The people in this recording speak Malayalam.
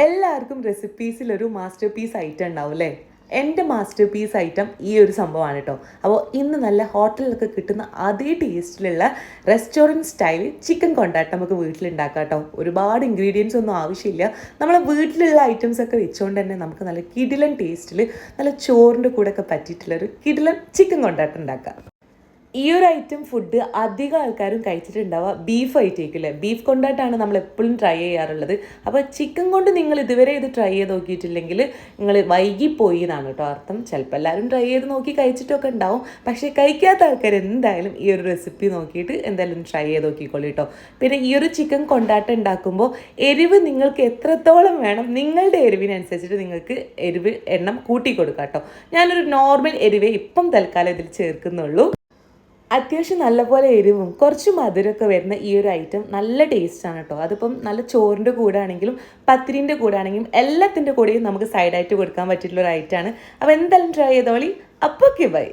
എല്ലാവർക്കും റെസിപ്പീസിലൊരു മാസ്റ്റർ പീസ് ഐറ്റം ഉണ്ടാവും അല്ലേ? എൻ്റെ മാസ്റ്റർ പീസ് ഐറ്റം ഈ ഒരു സംഭവമാണ് കേട്ടോ. അപ്പോൾ ഇന്ന് നല്ല ഹോട്ടലിലൊക്കെ കിട്ടുന്ന അതേ ടേസ്റ്റിലുള്ള റെസ്റ്റോറൻറ്റ് സ്റ്റൈൽ ചിക്കൻ കൊണ്ടാട്ടം നമുക്ക് വീട്ടിലുണ്ടാക്കാം കേട്ടോ. ഒരുപാട് ഇൻഗ്രീഡിയൻസ് ഒന്നും ആവശ്യമില്ല. നമ്മളെ വീട്ടിലുള്ള ഐറ്റംസ് ഒക്കെ വെച്ചുകൊണ്ട് തന്നെ നമുക്ക് നല്ല കിടിലൻ ടേസ്റ്റിൽ നല്ല ചോറിൻ്റെ കൂടെ ഒക്കെ പറ്റിയിട്ടുള്ളൊരു കിടിലൻ ചിക്കൻ കൊണ്ടാട്ടം ഉണ്ടാക്കാം. ഈ ഒരു ഐറ്റം ഫുഡ് അധികം ആൾക്കാരും കഴിച്ചിട്ടുണ്ടാവുക ബീഫ് ആയിട്ടേക്കില്ലേ. ബീഫ് കൊണ്ടായിട്ടാണ് നമ്മൾ എപ്പോഴും ട്രൈ ചെയ്യാറുള്ളത്. അപ്പോൾ ചിക്കൻ കൊണ്ട് നിങ്ങൾ ഇതുവരെ ഇത് ട്രൈ ചെയ്ത് നോക്കിയിട്ടില്ലെങ്കിൽ നിങ്ങൾ വൈകിപ്പോയി എന്നാണ് കേട്ടോ അർത്ഥം. ചിലപ്പോൾ എല്ലാവരും ട്രൈ ചെയ്ത് നോക്കി കഴിച്ചിട്ടൊക്കെ ഉണ്ടാവും. പക്ഷേ കഴിക്കാത്ത ആൾക്കാർ എന്തായാലും ഈ ഒരു റെസിപ്പി നോക്കിയിട്ട് എന്തായാലും ട്രൈ ചെയ്ത് നോക്കിക്കോളൂ കേട്ടോ. പിന്നെ ഈ ഒരു ചിക്കൻ കൊണ്ടാട്ടം ഉണ്ടാക്കുമ്പോൾ എരിവ് നിങ്ങൾക്ക് എത്രത്തോളം വേണം നിങ്ങളുടെ എരിവിനനുസരിച്ചിട്ട് നിങ്ങൾക്ക് എരിവ് എണ്ണം കൂട്ടി കൊടുക്കാം കേട്ടോ. ഞാനൊരു നോർമൽ എരിവേ ഇപ്പം തൽക്കാലം ഇതിൽ ചേർക്കുന്നുള്ളൂ. അത്യാവശ്യം നല്ലപോലെ എരിവും കുറച്ച് മധുരമൊക്കെ വരുന്ന ഈ ഒരു ഐറ്റം നല്ല ടേസ്റ്റാണ് കേട്ടോ. അതിപ്പം നല്ല ചോറിൻ്റെ കൂടെ ആണെങ്കിലും പത്തിരിൻ്റെ കൂടെ ആണെങ്കിലും എല്ലാത്തിൻ്റെ കൂടെയും നമുക്ക് സൈഡായിട്ട് കൊടുക്കാൻ പറ്റിയിട്ടുള്ളൊരു ഐറ്റമാണ്. അപ്പോൾ എന്തായാലും ട്രൈ ചെയ്തോളി. അപ്പോൾ ബൈ.